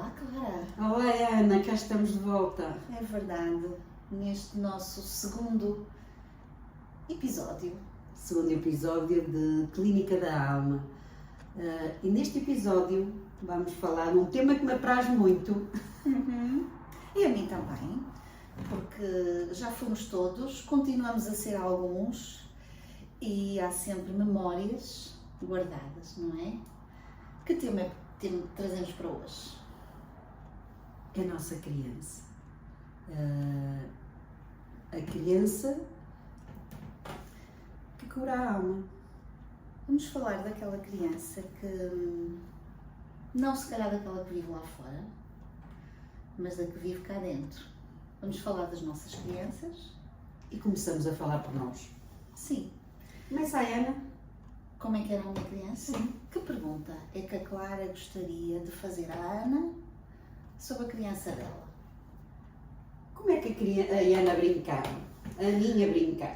Olá, Clara. Olá, Ana, cá estamos de volta. É verdade, neste nosso segundo episódio. Segundo episódio de Clínica da Alma. E neste episódio vamos falar de um tema que me apraz muito. E a mim também, porque já fomos todos, continuamos a ser alguns e há sempre memórias guardadas, não é? Que tema trazemos para hoje? É a nossa criança. A criança que cura a alma. Vamos falar daquela criança que, não se calhar daquela que vive lá fora, mas da que vive cá dentro. Vamos falar das nossas crianças. E começamos a falar por nós. Sim. Começa a Ana. Como é que era uma criança? Sim. Que pergunta é que a Clara gostaria de fazer à Ana sobre a criança dela? Como é que a Ana brincava? A Aninha brincava?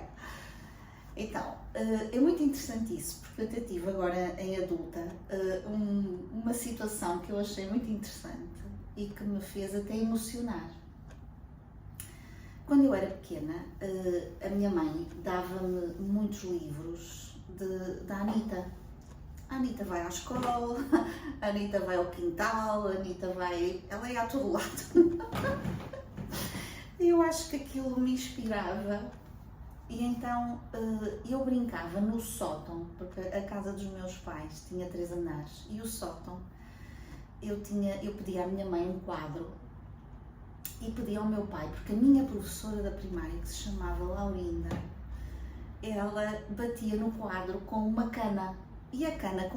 Então, é muito interessante isso, porque eu até tive agora em adulta uma situação que eu achei muito interessante e que me fez até emocionar. Quando eu era pequena, a minha mãe dava-me muitos livros da Anitta. A Anitta vai à escola, a Anitta vai ao quintal, a Anitta vai... ela ia a todo lado. Eu acho que aquilo me inspirava e então eu brincava no sótão, porque a casa dos meus pais tinha 3 andares e o sótão, eu pedi à minha mãe um quadro e pedi ao meu pai, porque a minha professora da primária, que se chamava Laurinda, ela batia no quadro com uma cana e a cana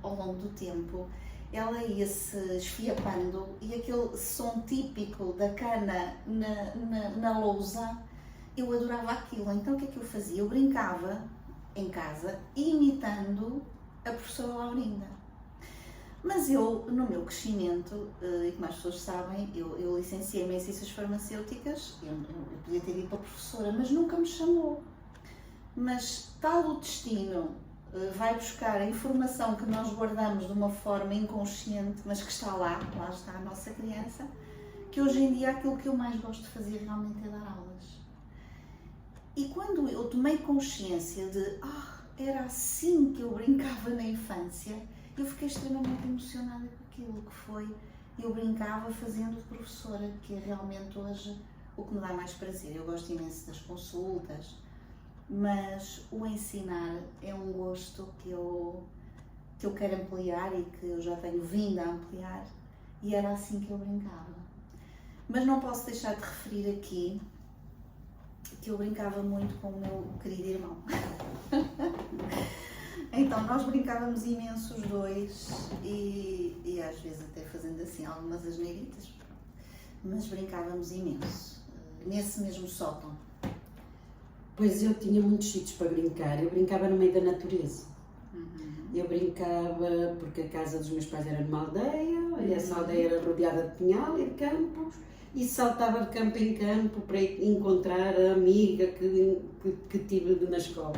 ao longo do tempo ela ia-se esfiapando e aquele som típico da cana na lousa, eu adorava aquilo. Então o que é que eu fazia? Eu brincava em casa imitando a professora Laurinda. Mas eu, no meu crescimento, e como as pessoas sabem, eu licenciei-me em Ciências Farmacêuticas, eu podia ter ido para professora, mas nunca me chamou. Mas tal o destino vai buscar a informação que nós guardamos de uma forma inconsciente, mas que está lá está a nossa criança, que hoje em dia aquilo que eu mais gosto de fazer realmente é dar aulas. E quando eu tomei consciência de, era assim que eu brincava na infância, eu fiquei extremamente emocionada com aquilo que foi. Eu brincava fazendo de professora, que é realmente hoje o que me dá mais prazer. Eu gosto imenso das consultas, mas o ensinar é um gosto que eu quero ampliar e que eu já tenho vindo a ampliar, e era assim que eu brincava. Mas não posso deixar de referir aqui que eu brincava muito com o meu querido irmão. Então nós brincávamos imenso os dois e às vezes até fazendo assim algumas asneiritas, mas brincávamos imenso, nesse mesmo sótão. Pois eu tinha muitos sítios para brincar. Eu brincava no meio da natureza. Eu brincava porque a casa dos meus pais era numa aldeia, e essa aldeia era rodeada de pinhal e de campos, e saltava de campo em campo para encontrar a amiga que tive na escola.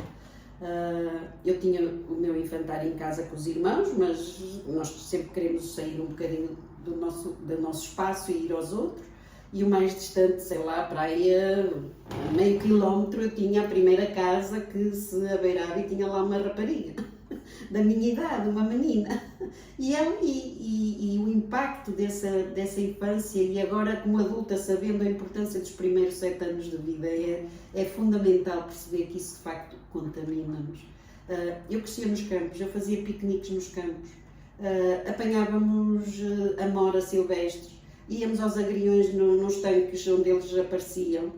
Eu tinha o meu infantário em casa com os irmãos, mas nós sempre queremos sair um bocadinho do nosso espaço e ir aos outros. E o mais distante, sei lá, para aí a meio quilómetro, eu tinha a primeira casa que se abeirava e tinha lá uma rapariga da minha idade, uma menina. E o impacto dessa infância, e agora como adulta, sabendo a importância dos primeiros 7 anos de vida, é fundamental perceber que isso de facto contamina-nos. Eu crescia nos campos, eu fazia piqueniques nos campos, apanhávamos amora silvestres, íamos aos agriões nos tanques onde eles apareciam,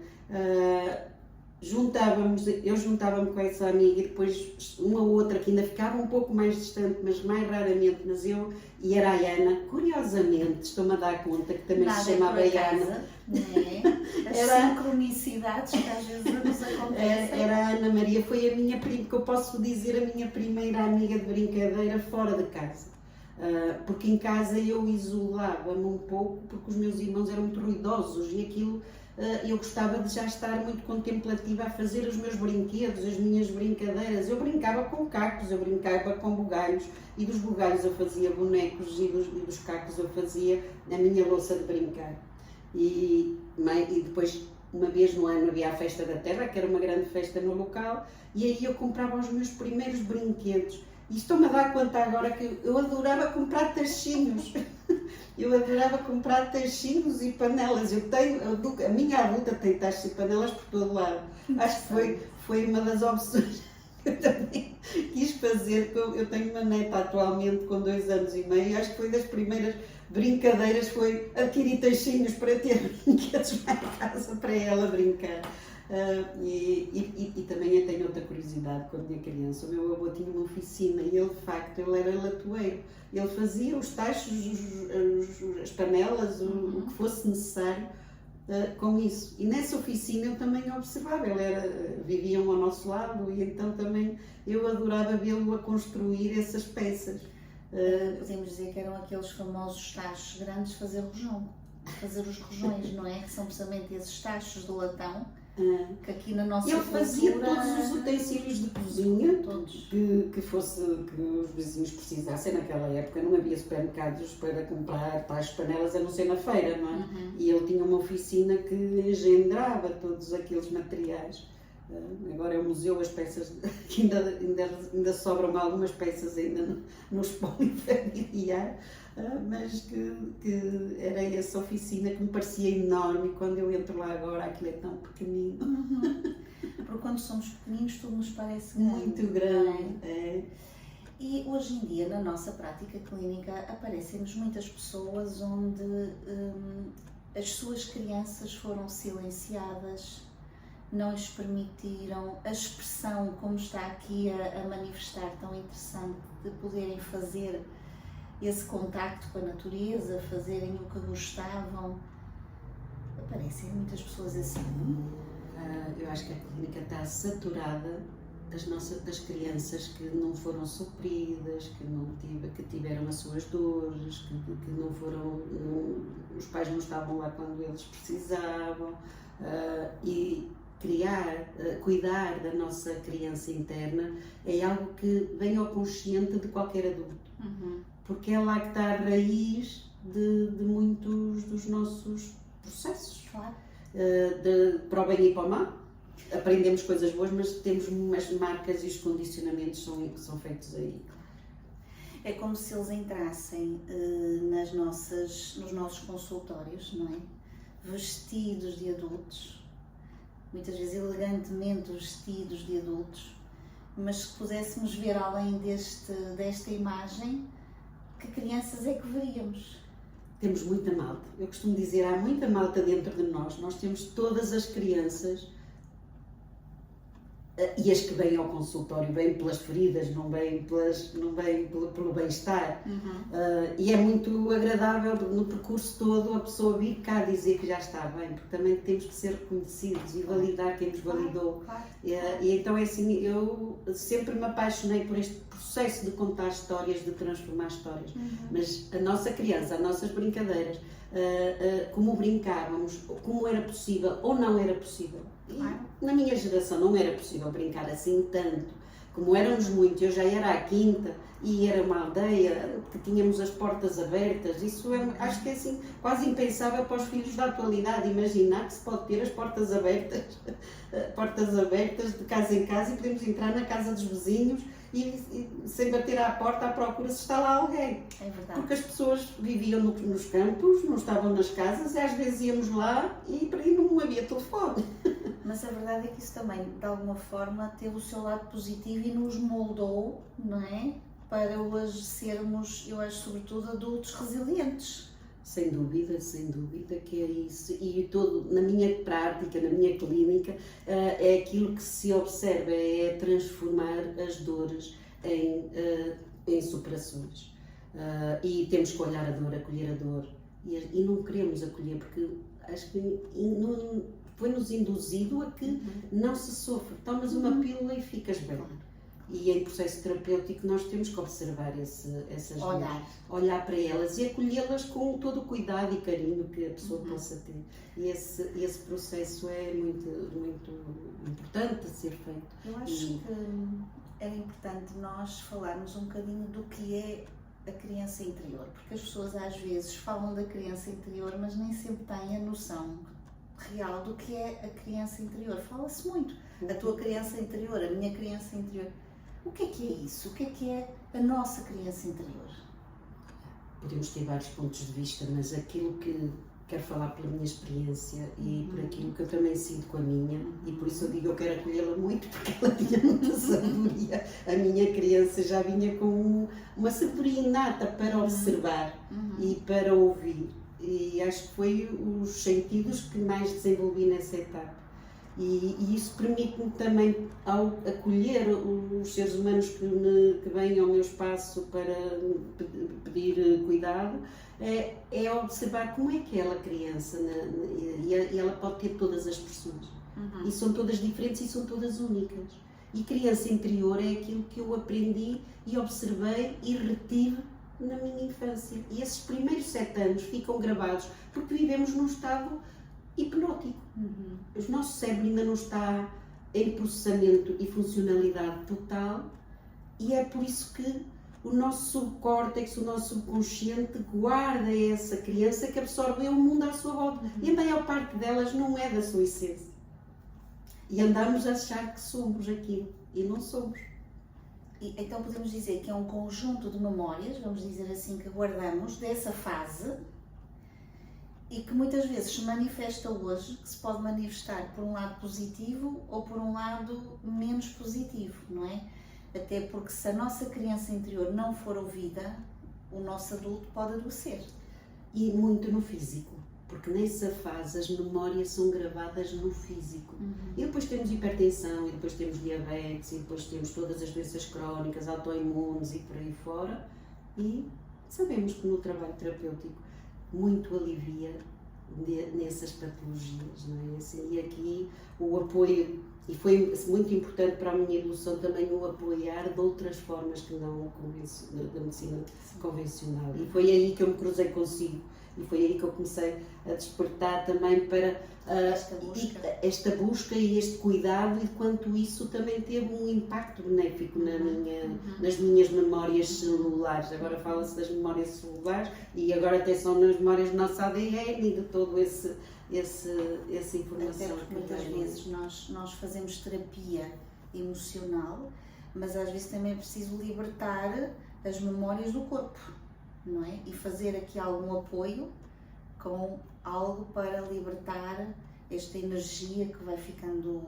eu juntava-me com essa amiga e depois uma ou outra que ainda ficava um pouco mais distante, mas mais raramente, e era a Ana, curiosamente, estou-me a dar conta que também se chamava Ana. As sincronicidades que às vezes nos acontecem. Era a Ana Maria, foi a minha prima, que eu posso dizer a minha primeira amiga de brincadeira fora de casa. Porque em casa eu isolava-me um pouco, porque os meus irmãos eram muito ruidosos e aquilo eu gostava de já estar muito contemplativa a fazer os meus brinquedos, as minhas brincadeiras. Eu brincava com cactos, eu brincava com bugalhos, e dos bugalhos eu fazia bonecos e dos cactos eu fazia a minha louça de brincar. E depois, uma vez no ano, havia a Festa da Terra, que era uma grande festa no local, e aí eu comprava os meus primeiros brinquedos. E estou-me a dar conta agora que eu adorava comprar tachinhos. Eu adorava comprar tachinhos e panelas. A minha adulta tem tachos e panelas por todo lado. Acho que foi uma das opções que eu também quis fazer. Eu tenho uma neta atualmente com 2 anos e meio. Acho que foi das primeiras brincadeiras, foi adquirir tachinhos para ter brinquedos lá em casa para ela brincar. E também eu tenho outra curiosidade com a minha criança. O meu avô tinha uma oficina e ele, de facto, ele era latoeiro. Ele fazia os tachos, as panelas, o que fosse necessário com isso. E nessa oficina eu também observava. Viviam ao nosso lado e então também eu adorava vê-lo a construir essas peças. Podemos dizer que eram aqueles famosos tachos grandes de fazer rojão. Fazer os rojões, não é? Que são precisamente esses tachos de latão. Que aqui na nossa Ele fazia cultura, todos os utensílios de cozinha todos. que os vizinhos precisassem naquela época. Não havia supermercados para comprar tais panelas, a não ser na feira, não é? E ele tinha uma oficina que engendrava todos aqueles materiais. Agora é o museu, as peças, que ainda sobram algumas peças ainda no espólio familiar. Mas que era essa oficina que me parecia enorme. Quando eu entro lá agora, aquilo é tão pequenino. Porque quando somos pequeninos tudo nos parece grande. Muito grande. É. E hoje em dia, na nossa prática clínica, aparecem-nos muitas pessoas onde as suas crianças foram silenciadas, não lhes permitiram a expressão, como está aqui a manifestar, tão interessante, de poderem fazer esse contacto com a natureza, fazerem o que gostavam. Aparecem muitas pessoas assim. Eu acho que a clínica está saturada das crianças que não foram supridas, que tiveram as suas dores, que não foram, os pais não estavam lá quando eles precisavam. E cuidar da nossa criança interna é algo que vem ao consciente de qualquer adulto. Porque é lá que está a raiz de muitos dos nossos processos. Claro. Para o bem e para o mal. Aprendemos coisas boas, mas temos as marcas e os condicionamentos são feitos aí. É como se eles entrassem nos nossos consultórios, não é? Vestidos de adultos, muitas vezes elegantemente vestidos de adultos, mas que pudéssemos ver além desta imagem, que crianças é que veríamos? Temos muita malta. Eu costumo dizer, há muita malta dentro de nós. Nós temos todas as crianças e as que vêm ao consultório vêm pelas feridas, não vêm pelo bem-estar. E é muito agradável no percurso todo a pessoa vir cá dizer que já está bem, porque também temos que ser reconhecidos e validar quem nos validou. E então é assim, eu sempre me apaixonei por este processo de contar histórias, de transformar histórias. Mas a nossa criança, as nossas brincadeiras, como brincávamos, como era possível ou não era possível. Na minha geração não era possível brincar assim tanto, como éramos muitos. Eu já era à quinta e era uma aldeia que tínhamos as portas abertas. Isso acho que é assim, quase impensável para os filhos da atualidade, imaginar que se pode ter as portas abertas de casa em casa, e podemos entrar na casa dos vizinhos e sem bater à porta à procura se está lá alguém. É verdade. Porque as pessoas viviam nos campos, não estavam nas casas, e às vezes íamos lá e para aí não havia telefone. Mas a verdade é que isso também, de alguma forma, teve o seu lado positivo e nos moldou, não é? Para hoje sermos, eu acho, sobretudo, adultos resilientes. Sem dúvida que é isso. E na minha prática, na minha clínica, é aquilo que se observa, é transformar as dores em superações. E temos que olhar a dor, acolher a dor. E não queremos acolher, porque acho que foi-nos induzido a que não se sofre. Tomas uma pílula e ficas bem. E em processo terapêutico nós temos que observar essas olhar para elas e acolhê-las com todo o cuidado e carinho que a pessoa possa ter. E esse processo é muito, muito importante de ser feito. Eu acho que era importante nós falarmos um bocadinho do que é a criança interior, porque as pessoas às vezes falam da criança interior, mas nem sempre têm a noção real do que é a criança interior. Fala-se muito, a tua criança interior, a minha criança interior. O que é isso? O que é a nossa criança interior? Podemos ter vários pontos de vista, mas aquilo que quero falar pela minha experiência e por aquilo que eu também sinto com a minha, e por isso eu digo eu quero acolhê-la muito, porque ela tinha muita sabedoria. A minha criança já vinha com uma sabedoria inata para observar e para ouvir. E acho que foi os sentidos que mais desenvolvi nessa etapa. E isso permite-me também, ao acolher os seres humanos que vêm ao meu espaço para pedir cuidado, é observar como é que é ela criança, e ela pode ter todas as expressões. E são todas diferentes e são todas únicas. E criança interior é aquilo que eu aprendi e observei e retive na minha infância. E esses primeiros 7 anos ficam gravados porque vivemos num estado hipnótico. O nosso cérebro ainda não está em processamento e funcionalidade total, e é por isso que o nosso subcórtex, o nosso subconsciente guarda essa criança que absorveu o mundo à sua volta. E a maior parte delas não é da sua essência. E andamos a achar que somos aquilo, e não somos. E, então podemos dizer que é um conjunto de memórias, vamos dizer assim, que guardamos dessa fase, e que muitas vezes se manifesta hoje, que se pode manifestar por um lado positivo ou por um lado menos positivo, não é? Até porque se a nossa criança interior não for ouvida, o nosso adulto pode adoecer. E muito no físico, porque nessa fase as memórias são gravadas no físico. E depois temos hipertensão, e depois temos diabetes, e depois temos todas as doenças crónicas, autoimunes e por aí fora. E sabemos que no trabalho terapêutico muito alivia nessas patologias, não é? Assim, e aqui o apoio, e foi muito importante para a minha evolução também o apoiar de outras formas que não da medicina convencional. E foi aí que eu me cruzei consigo, e foi aí que eu comecei a despertar também para esta busca e este cuidado, e quanto isso também teve um impacto benéfico nas minhas memórias celulares. Agora fala-se das memórias celulares e agora até são nas memórias do nosso ADN e de todo essa informação. Até porque muitas vezes nós fazemos terapia emocional, mas às vezes também é preciso libertar as memórias do corpo, não é? E fazer aqui algum apoio com algo para libertar esta energia que vai ficando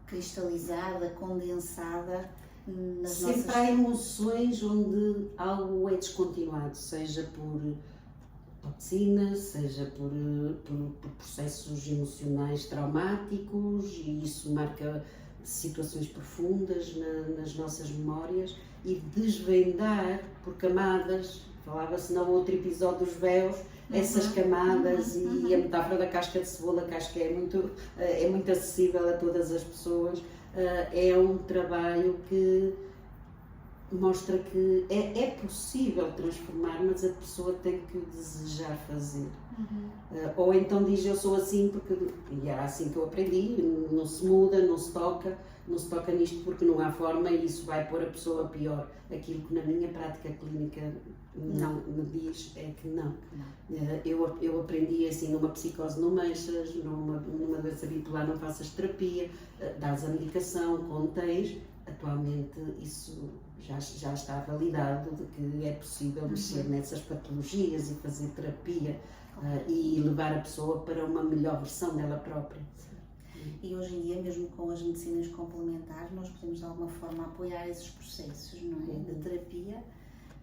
cristalizada, condensada nas nossas... Sempre há emoções onde algo é descontinuado, seja por toxinas, seja por processos emocionais traumáticos, e isso marca situações profundas nas nossas memórias, e desvendar por camadas. Falava-se no outro episódio dos véus, essas camadas e a metáfora da casca de cebola, que acho que é muito acessível a todas as pessoas. É um trabalho que mostra que é possível transformar, mas a pessoa tem que desejar fazer. Ou então diz eu sou assim porque e era assim que eu aprendi, não se muda, não se toca nisto porque não há forma, e isso vai pôr a pessoa pior. Aquilo que na minha prática clínica me diz é que não. Eu aprendi assim, numa psicose não mexas, numa doença bipolar não faças terapia, dás a medicação, contens. Atualmente isso já está validado de que é possível mexer nessas patologias e fazer terapia e levar a pessoa para uma melhor versão dela própria. E hoje em dia, mesmo com as medicinas complementares, nós podemos de alguma forma apoiar esses processos, não é? De terapia,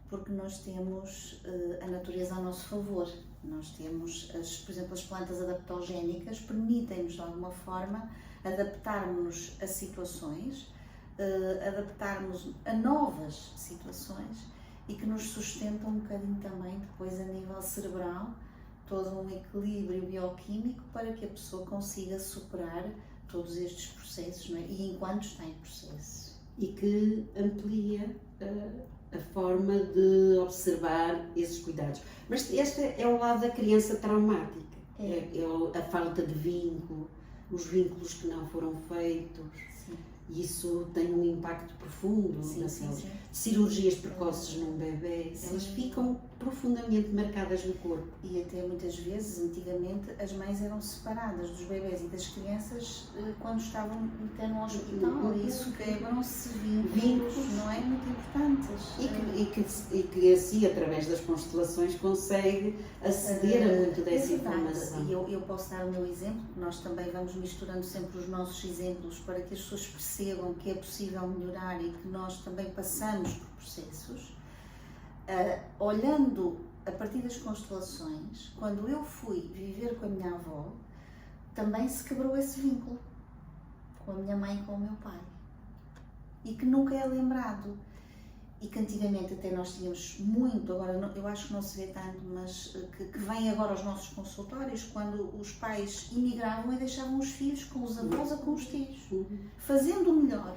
porque nós temos a natureza a nosso favor. Nós temos, por exemplo, as plantas adaptogénicas permitem-nos de alguma forma adaptarmos-nos a situações, adaptarmos a novas situações, e que nos sustentam um bocadinho também depois a nível cerebral, todo um equilíbrio bioquímico para que a pessoa consiga superar todos estes processos, não é? E enquanto está em processo. e que amplia a forma de observar esses cuidados. Mas este é o lado da criança traumática, a falta de vínculo, os vínculos que não foram feitos. Sim. E isso tem um impacto profundo na saúde. Cirurgias precoces num bebê, elas ficam profundamente marcadas no corpo. E até muitas vezes, antigamente, as mães eram separadas dos bebés e das crianças quando estavam até no hospital. E isso quebram-se vínculos, não é? Muito importantes. E que assim, através das constelações, consegue aceder a muito dessa informação. E eu posso dar o meu exemplo, nós também vamos misturando sempre os nossos exemplos para que as pessoas percebam que é possível melhorar e que nós também passamos por processos. Olhando a partir das constelações, quando eu fui viver com a minha avó, também se quebrou esse vínculo com a minha mãe e com o meu pai. E que nunca é lembrado. E que antigamente até nós tínhamos muito, agora eu acho que não se vê tanto, mas que vem agora aos nossos consultórios, quando os pais imigravam e deixavam os filhos com os avós ou com os tios, fazendo o melhor.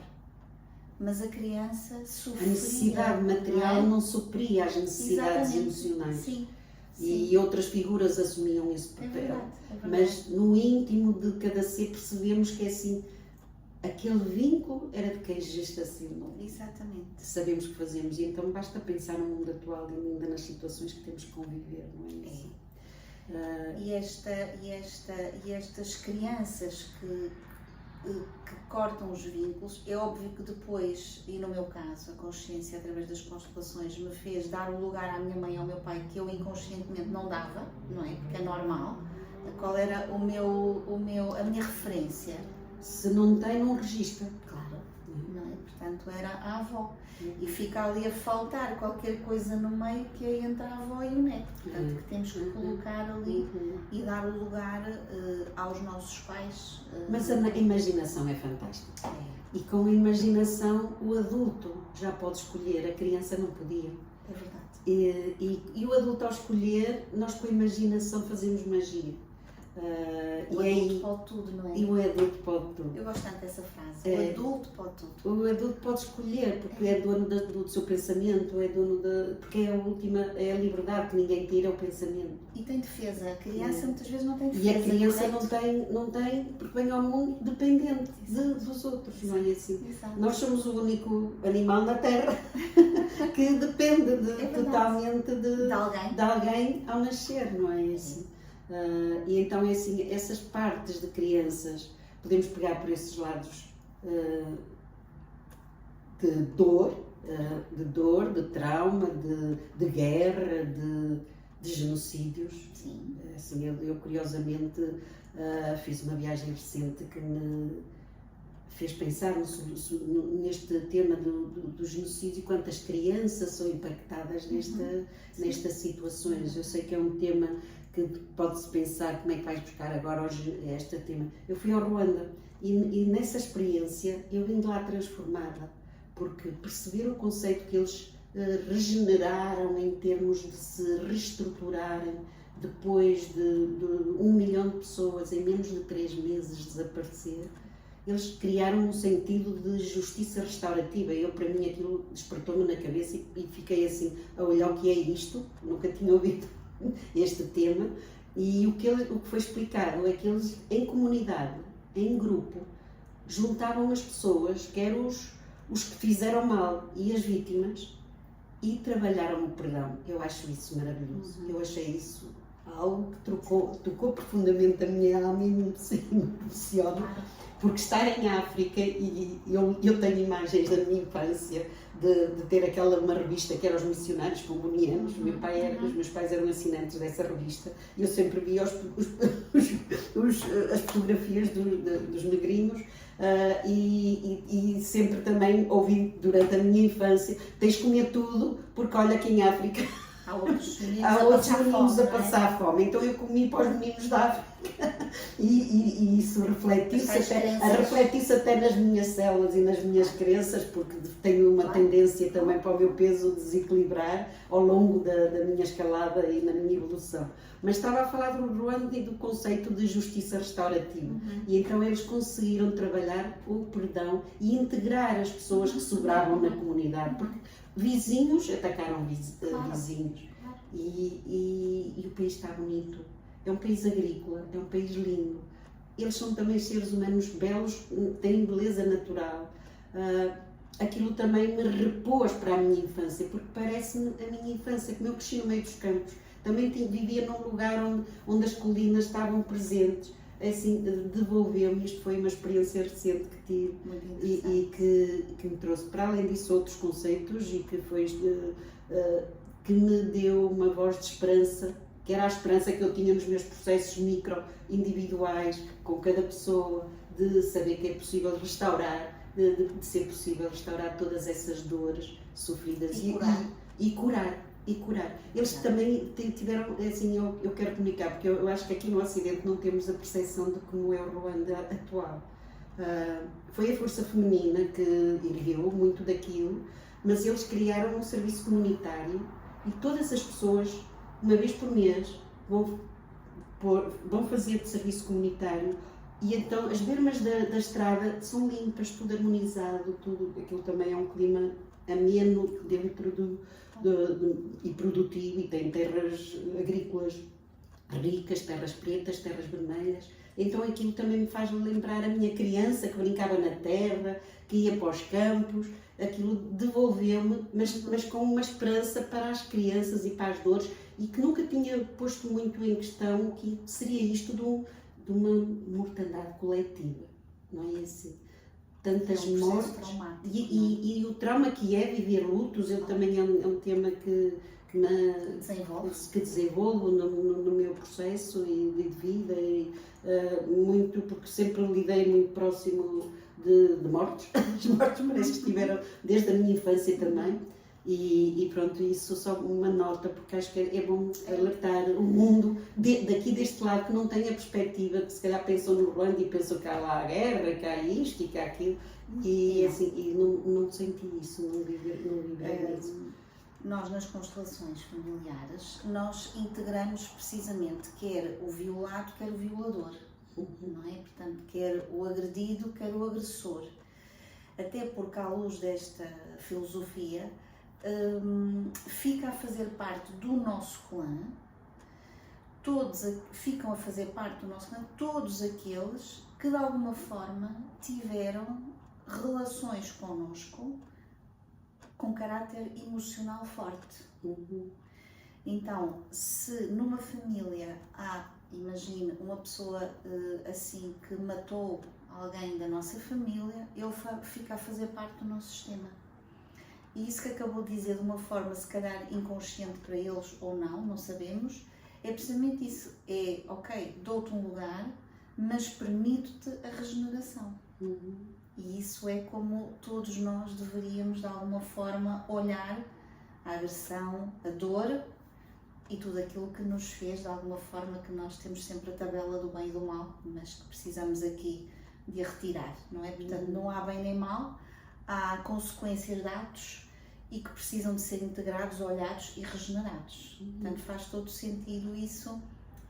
Mas a criança sofria. A necessidade material não supria as necessidades emocionais. Sim. E outras figuras assumiam esse papel. É verdade. Mas no íntimo de cada ser percebemos que é assim, aquele vínculo era de quem gestacionou. Exatamente. Sabemos que fazemos e então basta pensar no mundo atual e ainda nas situações que temos que conviver, não é isso? E estas crianças que cortam os vínculos, é óbvio que depois, e no meu caso, a consciência através das constelações me fez dar o lugar à minha mãe e ao meu pai que eu inconscientemente não dava, não é? Porque é normal. Qual era a minha referência? Se não tem, não registra. Claro, não é? Portanto, era a avó. E fica ali a faltar qualquer coisa no meio que é entre a avó e o neto. Portanto, que temos que colocar ali e dar o lugar aos nossos pais. Mas a imaginação é fantástica. E com a imaginação o adulto já pode escolher, a criança não podia. É verdade. E o adulto ao escolher, nós com a imaginação fazemos magia. O adulto pode tudo, não é? E o adulto pode tudo. Eu gosto tanto dessa frase. O adulto pode tudo. O adulto pode escolher, porque é dono do seu pensamento, porque é a liberdade que ninguém tira, é o pensamento. E tem defesa. A criança muitas vezes não tem defesa. E a criança não tem, porque vem ao mundo dependente dos outros, não é assim? Exato. Nós somos o único animal na Terra que depende totalmente de alguém ao nascer, não é assim? E então é assim, essas partes de crianças, podemos pegar por esses lados de dor, de trauma, de guerra, de genocídios. Sim. Assim, eu curiosamente fiz uma viagem recente que me fez pensar neste tema do genocídio e quantas crianças são impactadas nestas situações. Eu sei que é um tema que pode-se pensar como é que vais buscar agora hoje este tema. Eu fui ao Ruanda e nessa experiência eu vim de lá transformada, porque perceber o conceito que eles regeneraram em termos de se reestruturarem depois de 1 milhão de pessoas em menos de 3 meses desaparecer. Eles criaram um sentido de justiça restaurativa. Para mim, aquilo despertou-me na cabeça e fiquei assim a olhar o que é isto. Nunca tinha ouvido este tema. E o que foi explicado é que eles, em comunidade, em grupo, juntavam as pessoas, quer os que fizeram mal e as vítimas, e trabalharam o perdão. Eu acho isso maravilhoso. Eu achei isso algo que tocou profundamente a minha alma e me emociona. Porque estar em África, e eu tenho imagens da minha infância de ter uma revista que era Os Missionários Comunianos. Os meus pais eram assinantes dessa revista e eu sempre via as fotografias dos negrinhos e sempre também ouvi durante a minha infância: tens de comer tudo porque olha aqui em África Há outros meninos há a outros passar meninos fome, a não é? passar fome. Então eu comi para os meninos da África e isso refletiu-se até nas minhas células e nas minhas crenças, porque tenho uma tendência também para o meu peso desequilibrar ao longo da minha escalada e na minha evolução. Mas estava a falar do Ruanda e do conceito de justiça restaurativa. E então eles conseguiram trabalhar o perdão e integrar as pessoas que sobravam na comunidade, porque vizinhos atacaram vizinhos. E o país está bonito. É um país agrícola, é um país lindo. Eles são também seres humanos belos, têm beleza natural. Aquilo também me repôs para a minha infância, porque parece-me a minha infância, como eu cresci no meio dos campos. Também vivia num lugar onde as colinas estavam presentes. Assim, devolveu-me, isto foi uma experiência recente que tive e que me trouxe, para além disso, outros conceitos e que me deu uma voz de esperança, que era a esperança que eu tinha nos meus processos micro-individuais, com cada pessoa, de saber que é possível restaurar, de ser possível restaurar todas essas dores sofridas e curar. Eles também tiveram, assim, eu quero comunicar, porque eu acho que aqui no Ocidente não temos a percepção de como é o Ruanda atual. Foi a força feminina que ergueu muito daquilo, mas eles criaram um serviço comunitário e todas as pessoas, uma vez por mês, vão fazer de serviço comunitário. E então as bermas da estrada são limpas, tudo harmonizado, tudo, aquilo também é um clima ameno dentro e produtivo, e tem terras agrícolas ricas, terras pretas, terras vermelhas. Então aquilo também me faz lembrar a minha criança que brincava na terra, que ia para os campos. Aquilo devolveu-me, mas com uma esperança para as crianças e para as dores, e que nunca tinha posto muito em questão que seria isto de uma mortandade coletiva, não é assim? Tantas mortes e o trauma que é viver lutos, eu também é um tema que desenvolvo no meu processo de vida, e muito, porque sempre lidei muito próximo de mortes. As mortes parece que estiveram desde a minha infância também. E pronto, isso só uma nota, porque acho que é bom alertar o mundo daqui deste lado, que não tem a perspectiva, que se calhar pensam no Ruanda e pensam que há lá a guerra, que há isto e que há aquilo, e assim, não senti isso, não vivi isso. Nós nas constelações familiares, nós integramos precisamente quer o violado, quer o violador, não é? Portanto, quer o agredido, quer o agressor. Até porque à luz desta filosofia, fica a fazer parte do nosso clã, ficam a fazer parte do nosso clã todos aqueles que de alguma forma tiveram relações connosco com caráter emocional forte. Então, se numa família há, imagine, uma pessoa assim que matou alguém da nossa família, ele fica a fazer parte do nosso sistema. E isso que acabou de dizer de uma forma se calhar inconsciente para eles ou não sabemos, é precisamente isso. É, ok, dou-te um lugar, mas permito-te a regeneração. E isso é como todos nós deveríamos de alguma forma olhar a agressão, a dor e tudo aquilo que nos fez de alguma forma, que nós temos sempre a tabela do bem e do mal, mas que precisamos aqui de a retirar, não é? Portanto, não há bem nem mal, há consequências de atos e que precisam de ser integrados, olhados e regenerados. Portanto, faz todo sentido isso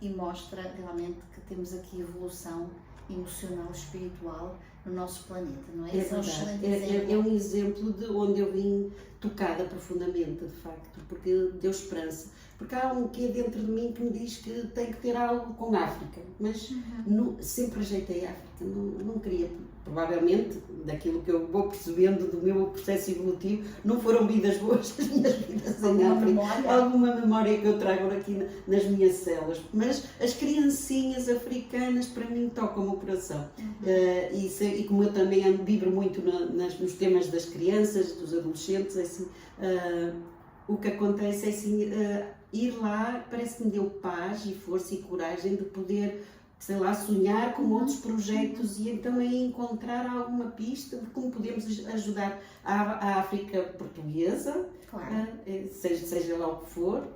e mostra realmente que temos aqui evolução emocional e espiritual no nosso planeta, não é? É verdade, é um exemplo de onde eu vim tocada profundamente, de facto, porque deu esperança. Porque há um quê dentro de mim que me diz que tem que ter algo com a África, mas sempre rejeitei a África, não queria. Provavelmente, daquilo que eu vou percebendo do meu processo evolutivo, não foram vidas boas as minhas vidas em África. Alguma memória que eu trago aqui nas minhas células. Mas as criancinhas africanas, para mim, tocam o coração. E como eu também vibro muito nos temas das crianças, dos adolescentes, assim, o que acontece é assim, ir lá parece que me deu paz e força e coragem de poder, sei lá, sonhar com outros projetos e então aí encontrar alguma pista de como podemos ajudar a África portuguesa, claro. Seja lá o que for,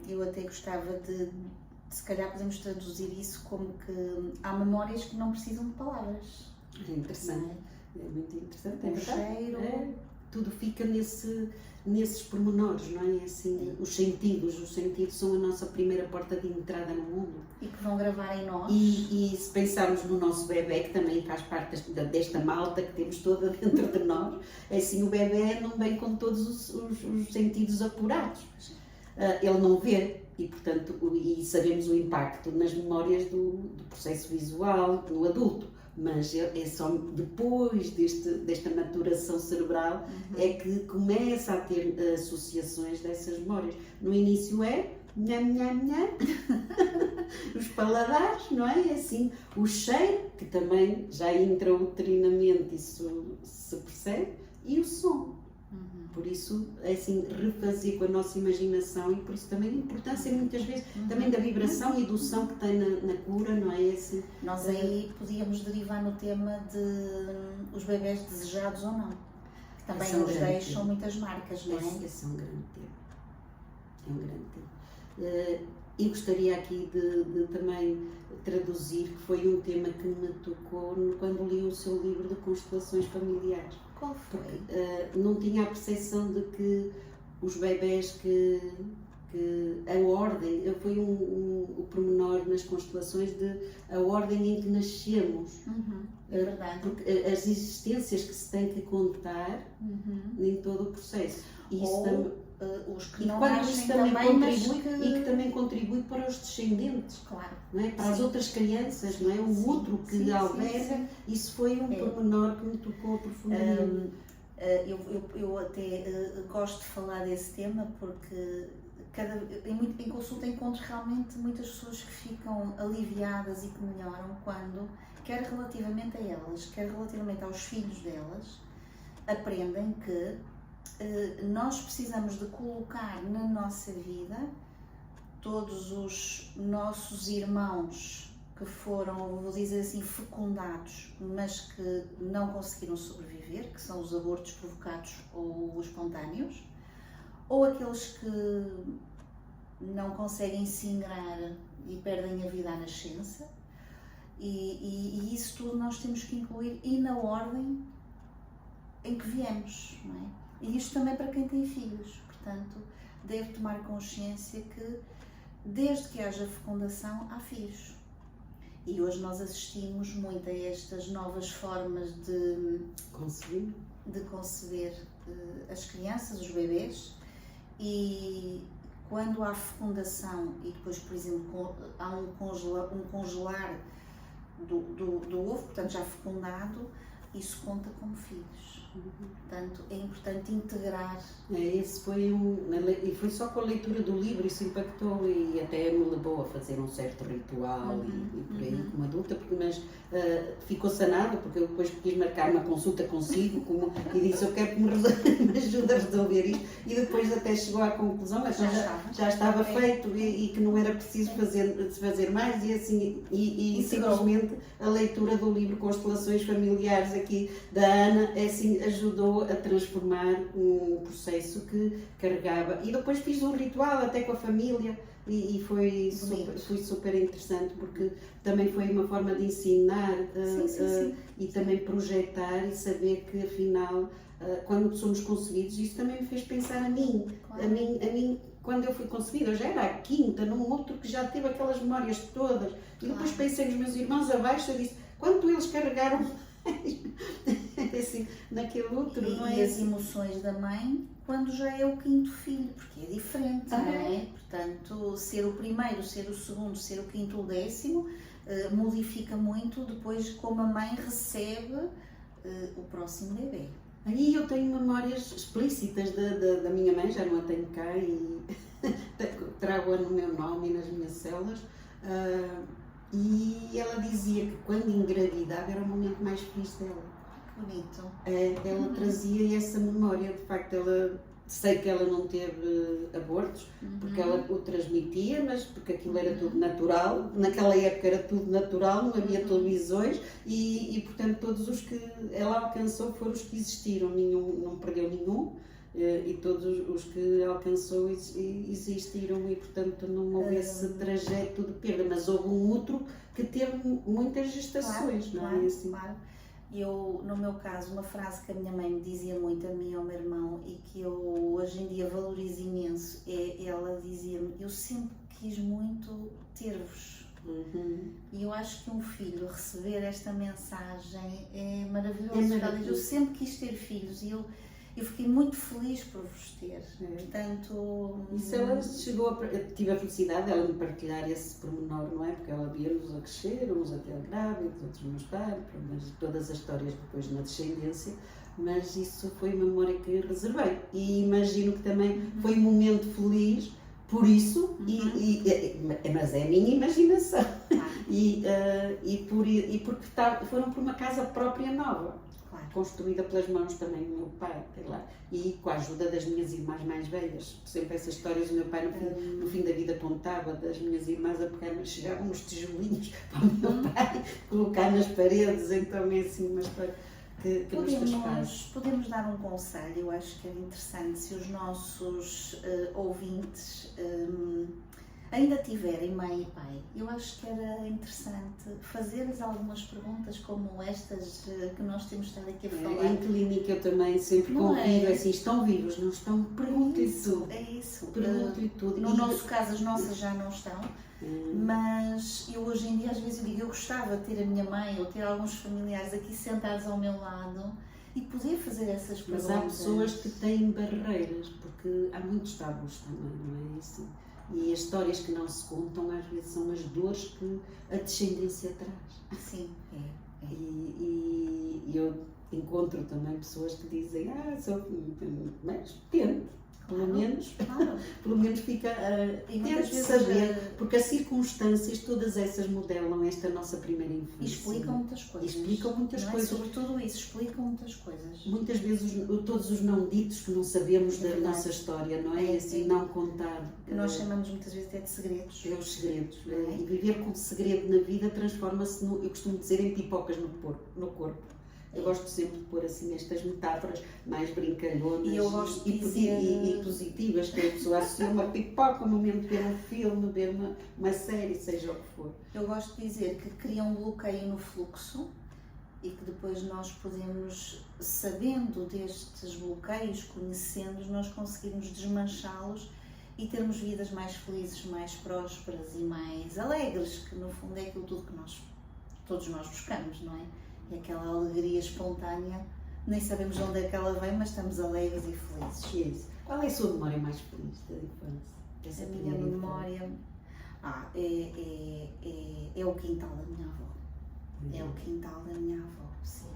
Eu até gostava de se calhar podemos traduzir isso como que há memórias que não precisam de palavras. É interessante, é muito interessante, é O verdade. cheiro. Tudo fica nesses pormenores, não é? Assim, os sentidos são a nossa primeira porta de entrada no mundo. E que vão gravar em nós. E se pensarmos no nosso bebê, que também faz parte desta malta que temos toda dentro de nós, é assim, o bebê não vem com todos os sentidos apurados. Ele não vê e, portanto, e sabemos o impacto nas memórias do processo visual no adulto. Mas é só depois desta maturação cerebral é que começa a ter associações dessas memórias. No início é nham, nham, nham, os paladares, não é? É assim, o cheiro, que também já intrauterinamente isso se percebe, e o som. Por isso, é assim, refazer com a nossa imaginação e por isso também a importância muitas vezes também da vibração e do som que tem na cura, não é? Assim, nós aí podíamos derivar no tema de os bebés desejados ou não, que também nos deixam muitas marcas, não é? Esse é um grande tema. É um grande tema. E gostaria aqui de também traduzir que foi um tema que me tocou quando li o seu livro de constelações familiares. Qual foi? Porque não tinha a percepção de que os bebés que a ordem, foi o pormenor nas constelações de a ordem em que nascemos. É verdade. Porque as existências que se tem que contar em todo o processo. E isso os que e não quando nascem isso também também, contribui, e que também contribui para os descendentes, claro, não é? Para as outras crianças, não é? O outro que alberga, isso foi um pormenor que me tocou profundamente. Eu até gosto de falar desse tema porque em consulta encontro realmente muitas pessoas que ficam aliviadas e que melhoram quando, quer relativamente a elas, quer relativamente aos filhos delas, aprendem que nós precisamos de colocar na nossa vida todos os nossos irmãos que foram, vou dizer assim, fecundados, mas que não conseguiram sobreviver, que são os abortos provocados ou espontâneos, ou aqueles que não conseguem se ingrar e perdem a vida à nascença, e isso tudo nós temos que incluir e na ordem em que viemos, não é? E isto também para quem tem filhos, portanto, deve tomar consciência que desde que haja fecundação há filhos. E hoje nós assistimos muito a estas novas formas de conceber as crianças, os bebês, e quando há fecundação e depois, por exemplo, há um congelar do ovo, portanto já fecundado, isso conta como filhos. Portanto, é importante integrar. Esse foi e foi só com a leitura do livro, isso impactou e até me levou a fazer um certo ritual e por aí como adulta, mas ficou sanado porque eu depois quis marcar uma consulta consigo e disse eu quero que me ajude a resolver isto e depois até chegou à conclusão, mas já estava feito e que não era preciso fazer mais e assim e simplesmente a leitura do livro Constelações Familiares aqui da Ana assim ajudou a transformar um processo que carregava. E depois fiz um ritual até com a família e foi super interessante porque também foi uma forma de ensinar e também projetar e saber que afinal quando somos concebidos, isso também me fez pensar a mim. Claro. A mim quando eu fui concebida, eu já era a quinta, num outro que já teve aquelas memórias todas. E depois pensei nos meus irmãos abaixo e disse, quanto eles carregaram assim, naquele outro, não é? E as emoções da mãe quando já é o quinto filho, porque é diferente, não é? Portanto, ser o primeiro, ser o segundo, ser o quinto ou o décimo, modifica muito depois como a mãe recebe o próximo bebê. Aí eu tenho memórias explícitas da minha mãe, já não a tenho cá e trago-a no meu nome e nas minhas células. E ela dizia que quando engravidava era o momento mais feliz dela. Que bonito. Ela trazia essa memória, de facto, sei que ela não teve abortos, porque ela o transmitia, mas porque aquilo era tudo natural, naquela época era tudo natural, não havia televisões e portanto todos os que ela alcançou foram os que existiram, não perdeu nenhum. e todos os que alcançou existiram e, portanto, não houve esse trajeto de perda, mas houve um outro que teve muitas gestações, não é assim? Claro. Eu, no meu caso, uma frase que a minha mãe me dizia muito, a mim e ao meu irmão, e que eu hoje em dia valorizo imenso, ela dizia-me: eu sempre quis muito ter-vos. E eu acho que um filho receber esta mensagem é maravilhoso. Ela diz: eu sempre quis ter filhos e eu fiquei muito feliz por vos ter. Portanto... Isso ela chegou eu tive a felicidade dela me partilhar esse pormenor, não é? Porque ela via-nos a crescer, uns até grávidos, outros meus pais, mas todas as histórias depois na descendência, mas isso foi a memória que reservei. E imagino que também foi um momento feliz por isso, mas é a minha imaginação. Porque foram por uma casa própria nova. Construída pelas mãos também do meu pai, sei lá, e com a ajuda das minhas irmãs mais velhas. Sempre essas histórias o meu pai no fim da vida apontava das minhas irmãs a pegar, chegavam uns tijolinhos para o meu pai colocar nas paredes, então é assim uma história que nos faz paz. Podemos dar um conselho, eu acho que é interessante, se os nossos ouvintes ainda tiverem mãe e pai, eu acho que era interessante fazer-lhes algumas perguntas como estas que nós temos estado aqui a falar. Em clínica eu também sempre convido, assim, estão vivos, não estão? Pergunte-lhe tudo. É isso. Pergunte-lhe tudo. No nosso caso, as nossas já não estão, mas eu hoje em dia às vezes eu digo, eu gostava de ter a minha mãe ou ter alguns familiares aqui sentados ao meu lado e poder fazer essas perguntas. Mas há pessoas que têm barreiras, porque há muitos tabus também, não é isso? E as histórias que não se contam às vezes são as dores que a descendência traz. Sim, E eu encontro também pessoas que dizem, mas tente, pelo menos fica tente saber, porque as circunstâncias, todas essas modelam esta nossa primeira infância. E explicam muitas coisas. Explicam muitas coisas. Sobretudo isso, explicam muitas coisas. Muitas vezes todos os não ditos que não sabemos da nossa história, não é? Assim, não contar. Que nós chamamos muitas vezes até de segredos. É os segredos. E viver com segredo na vida transforma-se, eu costumo dizer, em pipocas no corpo. Eu gosto sempre de pôr assim estas metáforas mais brincalhonas e positivas, que a pessoa associa uma pipoca, um momento de ver um filme, ver uma série, seja o que for. Eu gosto de dizer que cria um bloqueio no fluxo e que depois nós podemos, sabendo destes bloqueios, conhecendo-os, nós conseguimos desmanchá-los e termos vidas mais felizes, mais prósperas e mais alegres, que no fundo é aquilo tudo que todos nós buscamos, não é? É aquela alegria espontânea, nem sabemos de onde é que ela vem, mas estamos alegres e felizes. Isso. Qual é a sua memória mais feliz da infância? A minha memória é o quintal da minha avó. É o quintal da minha avó, sim.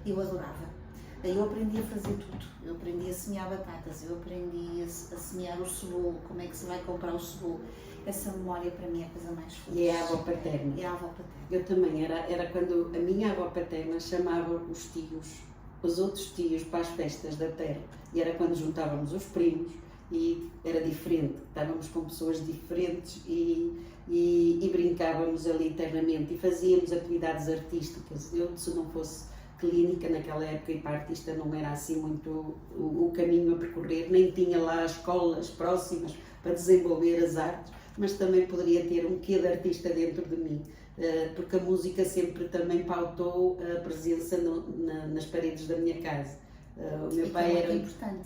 Eu adorava. Eu aprendi a fazer tudo. Eu aprendi a semear batatas, eu aprendi a semear o cebolo, como é que se vai comprar o cebolo. Essa memória para mim é a coisa mais feliz. E é a avó paterna. É a avó paterna. Eu também, era quando a minha avó paterna chamava os outros tios para as festas da terra. E era quando juntávamos os primos e era diferente, estávamos com pessoas diferentes e brincávamos ali internamente e fazíamos atividades artísticas. Eu, se não fosse clínica naquela época e para artista não era assim muito o caminho a percorrer, nem tinha lá escolas próximas para desenvolver as artes, mas também poderia ter um quê de artista dentro de mim, porque a música sempre também pautou a presença nas paredes da minha casa. O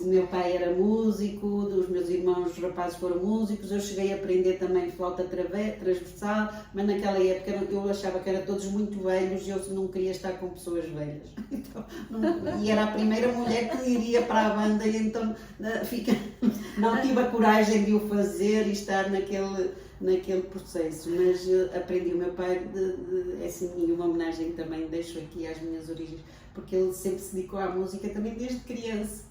meu pai era músico, os meus irmãos os rapazes foram músicos, eu cheguei a aprender também flauta transversal, mas naquela época eu achava que eram todos muito velhos e eu não queria estar com pessoas velhas. Então, e era a primeira mulher que iria para a banda e então não tive a coragem de o fazer e estar naquele processo, mas aprendi. O meu pai, assim, uma homenagem também deixo aqui às minhas origens, porque ele sempre se dedicou à música também desde criança,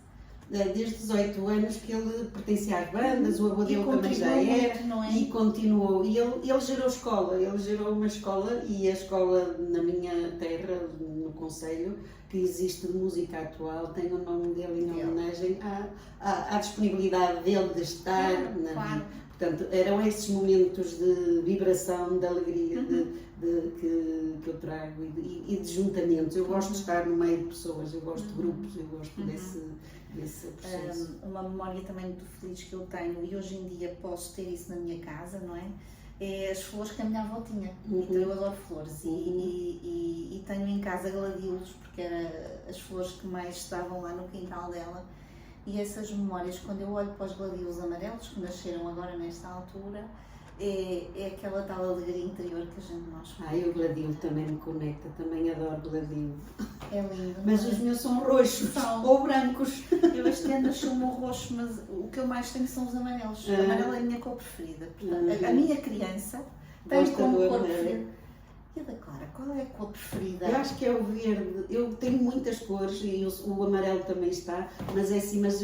desde 18 anos que ele pertencia às bandas, o avô dele também já era, e continuou. E ele gerou escola, ele gerou uma escola, e a escola na minha terra, no concelho, que existe de música atual, tem o nome dele em homenagem à disponibilidade dele de estar. Claro. Portanto, eram esses momentos de vibração, de alegria, que eu trago e de juntamentos. Eu gosto de estar no meio de pessoas, eu gosto de grupos, eu gosto desse processo. Uma memória também muito feliz que eu tenho, e hoje em dia posso ter isso na minha casa, não é? É as flores que a minha avó tinha. Então eu adoro flores e tenho em casa gladiolos, porque eram as flores que mais estavam lá no quintal dela. E essas memórias, quando eu olho para os gladiolos amarelos, que nasceram agora nesta altura, é aquela tal alegria interior que a gente nós E o gladiolo também me conecta, também adoro gladiolo. É lindo. Mas os meus são roxos ou brancos. Eu este ano nasceu-me o roxo, mas o que eu mais tenho são os amarelos. O amarelo é a minha cor preferida. Portanto, a minha criança tem como cor preferida. E a da Clara, qual é a cor preferida? Eu acho que é o verde. Eu tenho muitas cores e o amarelo também está, mas é assim, mas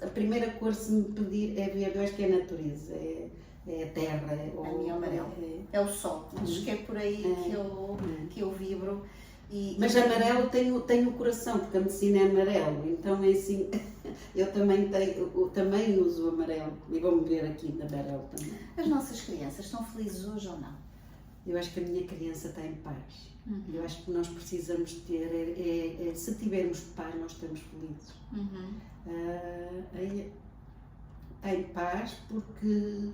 a primeira cor, se me pedir, é verde. Eu acho que é a natureza, é a terra. A minha amarelo. É o sol. Acho que é por aí que eu vibro. Mas amarelo tem o coração, porque a medicina é amarelo, então é assim, eu também uso amarelo e vou-me ver aqui de amarelo também. As nossas crianças estão felizes hoje ou não? Eu acho que a minha criança está em paz. Eu acho que nós precisamos ter, se tivermos paz, nós estamos felizes. Está em paz porque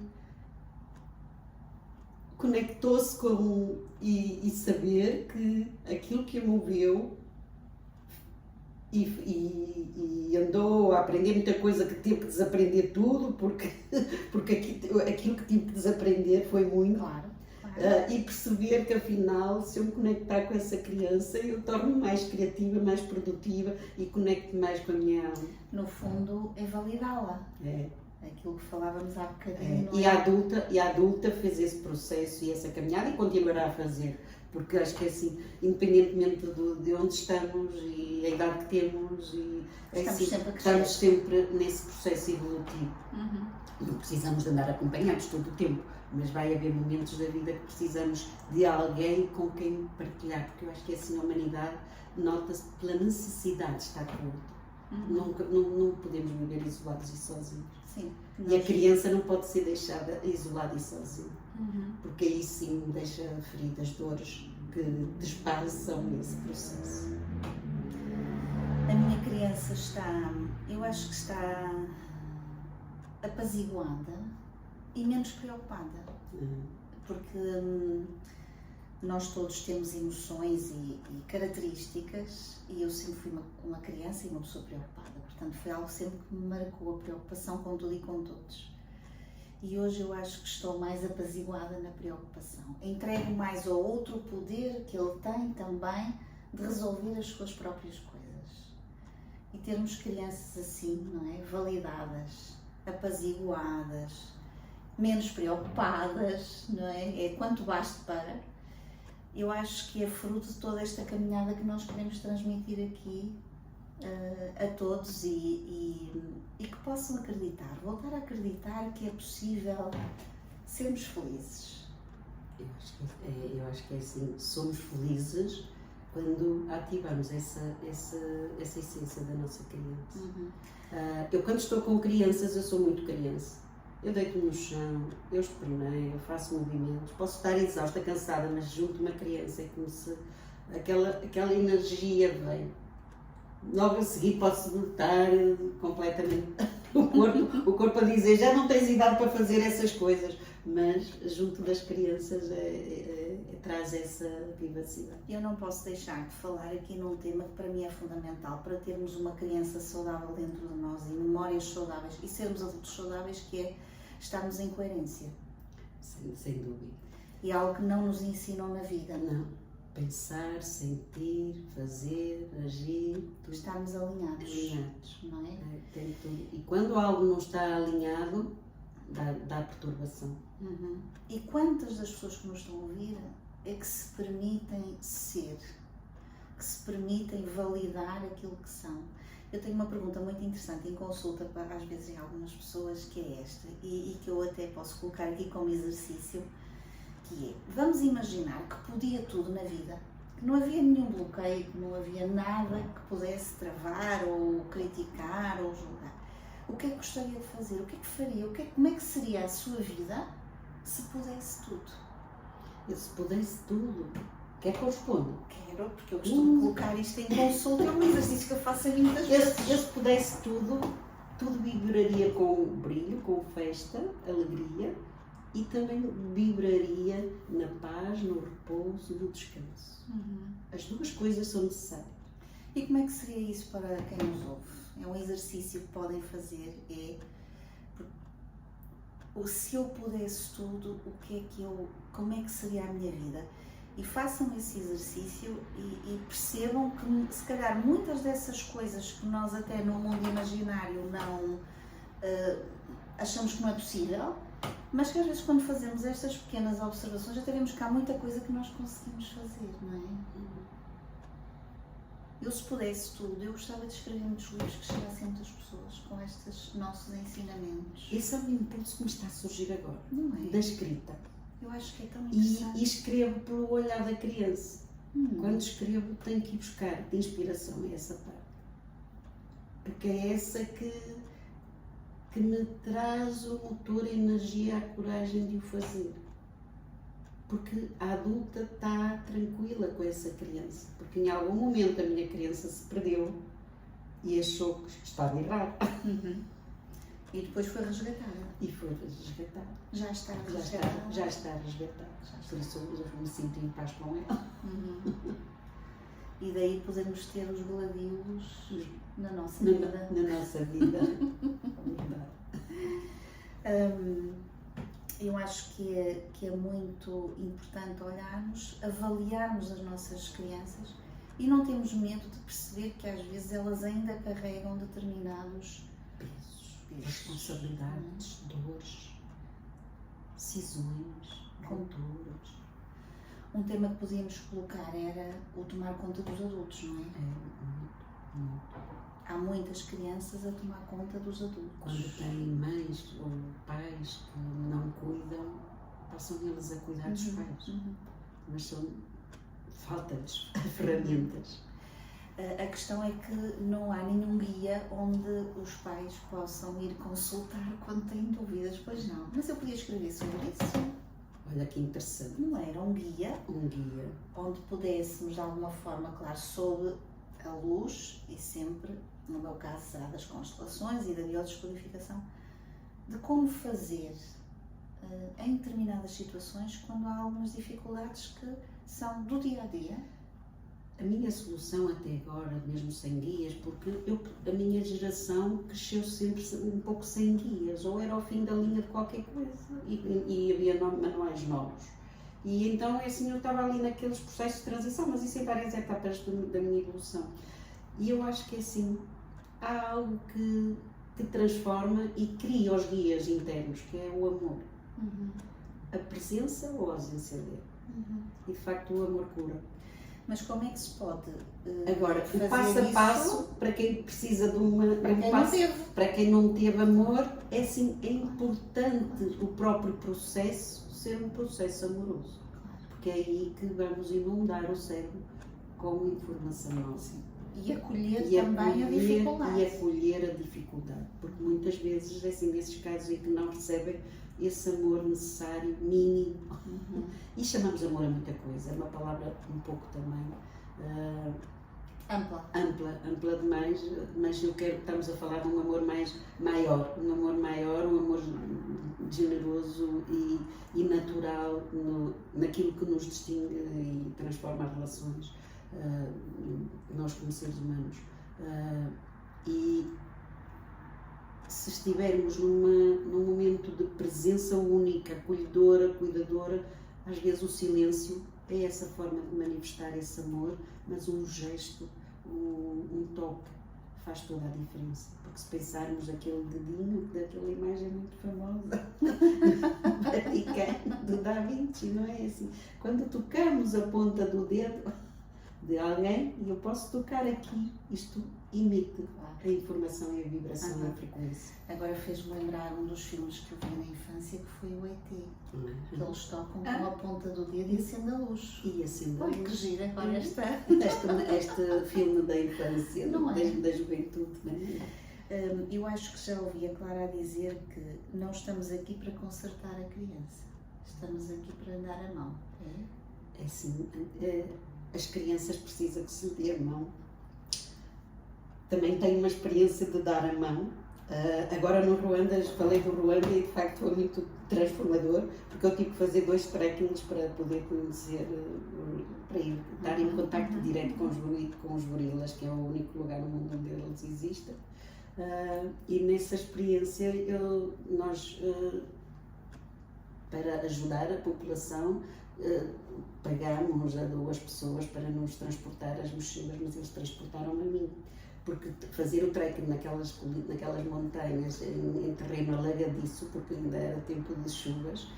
conectou-se com e saber que aquilo que a moveu e andou a aprender muita coisa, que teve que desaprender tudo, porque aquilo que tive que desaprender foi muito. Claro. E perceber que afinal, se eu me conectar com essa criança, eu torno-me mais criativa, mais produtiva e conecto mais com a minha alma. No fundo, é validá-la. Aquilo que falávamos há bocadinho. E a adulta fez esse processo e essa caminhada e continuará a fazer, porque acho que é assim, independentemente de onde estamos e a idade que temos, estamos sempre nesse processo evolutivo. Não precisamos de andar acompanhados todo o tempo, mas vai haver momentos da vida que precisamos de alguém com quem partilhar, porque eu acho que assim a humanidade nota-se pela necessidade de estar junto. Não podemos viver isolados e sozinhos. Sim, e a criança não pode ser deixada isolada e sozinha, porque aí sim deixa feridas, dores que despassam esse processo. A minha criança eu acho que está apaziguada e menos preocupada, porque nós todos temos emoções e características, e eu sempre fui uma criança e uma pessoa preocupada, portanto foi algo sempre que me marcou, a preocupação com tudo e com todos. E hoje eu acho que estou mais apaziguada na preocupação. Entrego mais ao outro o poder que ele tem também de resolver as suas próprias coisas. E termos crianças assim, não é? Validadas, apaziguadas, menos preocupadas, não é? É quanto baste para. Eu acho que é fruto de toda esta caminhada que nós queremos transmitir aqui a todos e que possam acreditar, voltar a acreditar que é possível sermos felizes. Eu acho que é assim, somos felizes quando ativamos essa essência da nossa criança. Eu quando estou com crianças, eu sou muito criança. Eu deito no chão, eu esperneio, eu faço movimentos, posso estar exausta, cansada, mas junto uma criança é como se aquela energia vem. Logo a seguir posso notar completamente o corpo a dizer já não tens idade para fazer essas coisas, mas junto das crianças traz essa vivacidade. Eu não posso deixar de falar aqui num tema que para mim é fundamental para termos uma criança saudável dentro de nós e memórias saudáveis e sermos adultos saudáveis, que é estarmos em coerência. Sem dúvida. E é algo que não nos ensinam na vida. Não. Pensar, sentir, fazer, agir. Estarmos alinhados. Não é? Tem tudo. E quando algo não está alinhado, dá perturbação. E quantas das pessoas que nos estão a ouvir é que se permitem ser, que se permitem validar aquilo que são? Eu tenho uma pergunta muito interessante em consulta para, às vezes, em algumas pessoas, que é esta, e que eu até posso colocar aqui como exercício, que é, vamos imaginar que podia tudo na vida, que não havia nenhum bloqueio, que não havia nada que pudesse travar ou criticar ou julgar. o que é que gostaria de fazer? O que é que faria? Como é que seria a sua vida se pudesse tudo? Se pudesse tudo, quer que eu responda? Quero, porque eu costumo colocar isto em consulta, é um exercício que eu faço a mim muitas vezes. Eu se pudesse tudo, tudo vibraria com brilho, com festa, alegria e também vibraria na paz, no repouso, no descanso. As duas coisas são necessárias. E como é que seria isso para quem nos ouve? É um exercício que podem fazer, se eu pudesse tudo, como é que seria a minha vida? E façam esse exercício e percebam que se calhar muitas dessas coisas que nós até no mundo imaginário não achamos que não é possível, mas que às vezes quando fazemos estas pequenas observações até vemos que há muita coisa que nós conseguimos fazer, não é? Eu, se pudesse tudo, eu gostava de escrever muitos livros que chegassem a muitas pessoas com estes nossos ensinamentos. Esse é o impulso que me está a surgir agora, não é? Da escrita. Eu acho que é tão interessante. E escrevo pelo olhar da criança. Quando escrevo, tenho que ir buscar de inspiração a essa parte. Porque é essa que me traz o motor, a energia, a coragem de o fazer. Porque a adulta está tranquila com essa criança. Porque em algum momento a minha criança se perdeu e achou que estava errado. E depois foi resgatada. E foi resgatada. Já está resgatada. Já está resgatada. Por isso eu me sinto em paz com ela. E daí podemos ter os gladios na nossa vida. Na nossa vida. Eu acho que é muito importante olharmos, avaliarmos as nossas crianças e não termos medo de perceber que às vezes elas ainda carregam determinados pesos, responsabilidades, dores, decisões, culturas. Um tema que podíamos colocar era o tomar conta dos adultos, não é? Muito. Há muitas crianças a tomar conta dos adultos. Quando têm mães ou pais que não cuidam, passam eles a cuidar dos pais. Mas falta-lhes ferramentas. A questão é que não há nenhum guia onde os pais possam ir consultar quando têm dúvidas, pois não. Mas eu podia escrever sobre isso. Olha que interessante. Não era um guia? Um guia. Onde pudéssemos, de alguma forma, claro, sob a luz e sempre, no meu caso, será das constelações e da biodescodificação, de como fazer em determinadas situações quando há algumas dificuldades que são do dia a dia. A minha solução até agora, mesmo sem guias, porque a minha geração cresceu sempre um pouco sem guias, ou era ao fim da linha de qualquer coisa, e havia manuais novos. E então, assim, eu estava ali naqueles processos de transição, mas isso em várias etapas da minha evolução. E eu acho que, assim, há algo que transforma e cria os guias internos, que é o amor. A presença ou a ausência dele. E, de facto, o amor cura. Mas como é que se pode agora, o passo a passo, para quem precisa de para quem não teve amor, é assim, é importante o próprio processo ser um processo amoroso. Porque é aí que vamos inundar o cérebro com informação nossa. E acolher também a dificuldade. E acolher a dificuldade. Porque muitas vezes, assim, nesses casos em que não recebem esse amor necessário, mínimo, e chamamos amor a muita coisa, é uma palavra um pouco também ampla demais, mas estamos a falar de um amor maior, um amor generoso e natural naquilo que nos distingue e transforma as relações, nós como seres humanos. E se estivermos num momento de presença única, acolhedora, cuidadora, às vezes o silêncio é essa forma de manifestar esse amor, mas um gesto, um toque faz toda a diferença. Porque se pensarmos aquele dedinho, daquela imagem muito famosa, Vaticano, do Da Vinci, não é assim? Quando tocamos a ponta do dedo de alguém, e eu posso tocar aqui, isto imita a informação e a vibração e a frequência. Agora fez-me lembrar um dos filmes que eu vi na infância, que foi o ET. Que eles tocam com a ponta do dedo e acende a luz. E acende a luz. Olha que gira agora este filme da infância, não da juventude. Não é? Eu acho que já ouvi a Clara dizer que não estamos aqui para consertar a criança, estamos aqui para dar a mão. É assim, as crianças precisam que se lhe dê a mão. Também tenho uma experiência de dar a mão. Agora no Ruanda, falei do Ruanda e de facto foi muito transformador, porque eu tive que fazer 2 trekkings para poder conhecer, para ir estar em contacto direto com os gorilas, que é o único lugar no mundo onde eles existem. E nessa experiência nós, para ajudar a população, pagámos a 2 pessoas para nos transportar as mochilas, mas eles transportaram-me a mim. Porque fazer o trekking naquelas montanhas, em terreno alagadiço, porque ainda era tempo de chuvas,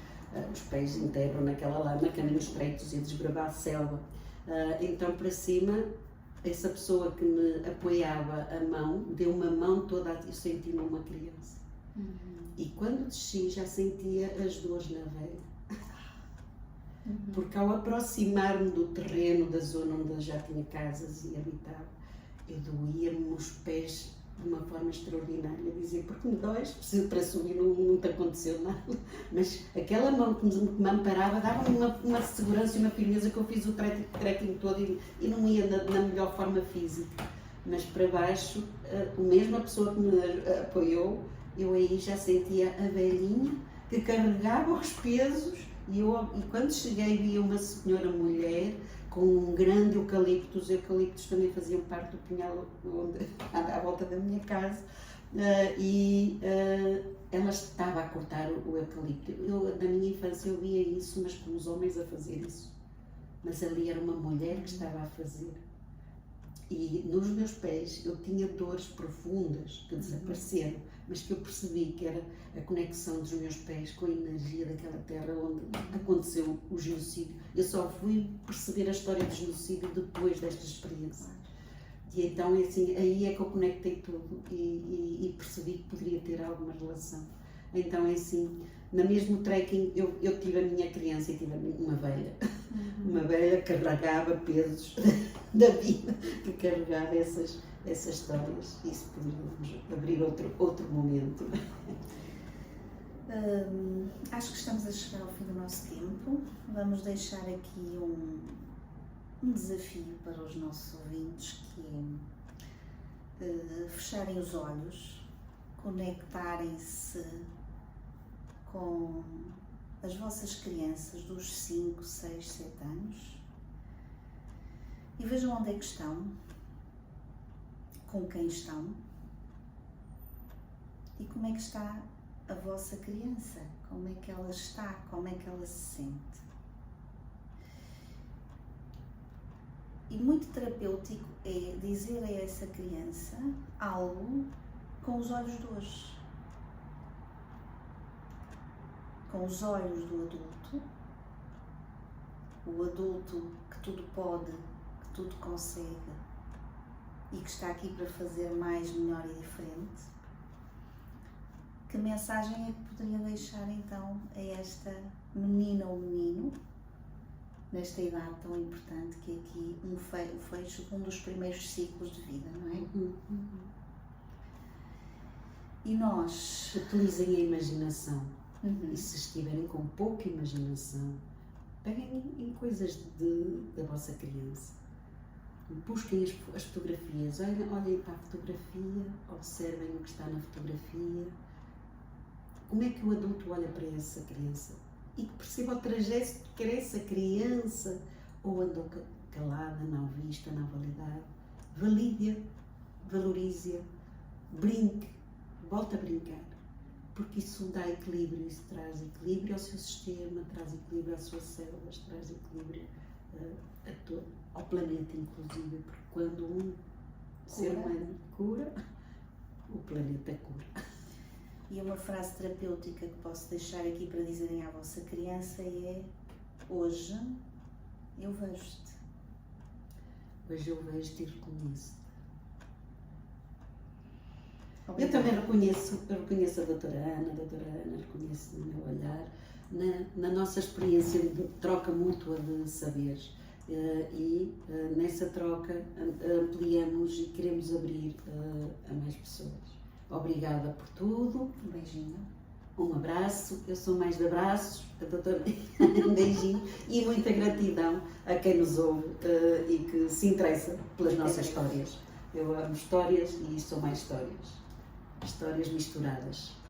os pés enterram naquela lama, caminhos estreitos e desbravar a selva. Então, para cima, essa pessoa que me apoiava a mão, deu-me a mão toda, eu senti-me uma criança. E quando desci, já sentia as dores na veia. Porque ao aproximar-me do terreno, da zona onde eu já tinha casas e habitava, eu doía-me os pés de uma forma extraordinária, dizer, porque me dóis, para subir não te aconteceu nada, mas aquela mão que me amparava dava-me uma segurança e uma firmeza que eu fiz o trekking todo e não ia na melhor forma física, mas para baixo, a mesma pessoa que me apoiou, eu aí já sentia a velhinha que carregava os pesos e quando cheguei vi uma senhora mulher com um grande eucalipto. Os eucaliptos também faziam parte do pinhal onde à volta da minha casa, ela estava a cortar o eucalipto. Na minha infância eu via isso, mas com os homens a fazer isso. Mas ali era uma mulher que estava a fazer. E nos meus pés eu tinha dores profundas que desapareceram, mas que eu percebi que era a conexão dos meus pés com a energia daquela terra onde aconteceu o genocídio. Eu só fui perceber a história do genocídio depois desta experiência. E então, assim, aí é que eu conectei tudo e percebi que poderia ter alguma relação. Então, é assim, no mesmo trekking, eu tive a minha criança e tive uma velha. Uma velha que carregava pesos da vida, que carregava essas histórias. Isso poderíamos abrir outro momento. Acho que estamos a chegar ao fim do nosso tempo. Vamos deixar aqui um desafio para os nossos ouvintes, que é fecharem os olhos, conectarem-se com as vossas crianças dos 5, 6, 7 anos e vejam onde é que estão, com quem estão e como é que está a vossa criança, como é que ela está, como é que ela se sente. E muito terapêutico é dizer a essa criança algo com os olhos de hoje. Com os olhos do adulto, o adulto que tudo pode, que tudo consegue e que está aqui para fazer mais, melhor e diferente. Que mensagem é que poderia deixar então a esta menina ou menino, nesta idade tão importante, que é aqui o fecho de um dos primeiros ciclos de vida, não é? E nós... Utilizem a imaginação. E se estiverem com pouca imaginação, peguem em coisas da vossa criança. Busquem as fotografias, olhem para a fotografia, observem o que está na fotografia. Como é que o adulto olha para essa criança? E que perceba o trajeto que quer essa criança, ou andou calada, não vista, não validada. Valide-a, valorize-a, brinque, volte a brincar. Porque isso dá equilíbrio, isso traz equilíbrio ao seu sistema, traz equilíbrio às suas células, traz equilíbrio ao planeta, inclusive, porque quando um ser humano cura, o planeta cura. E uma frase terapêutica que posso deixar aqui para dizerem à vossa criança é: hoje eu vejo-te. Hoje eu vejo-te e reconheço-te. Eu também reconheço a doutora Ana, reconheço no meu olhar, na nossa experiência de troca mútua de saberes. Nessa troca ampliamos e queremos abrir a mais pessoas. Obrigada por tudo. Um beijinho. Um abraço, eu sou mais de abraços, a doutora, um beijinho e muita gratidão a quem nos ouve e que se interessa pelas nossas histórias. Eu amo histórias e isto são mais histórias. Histórias misturadas.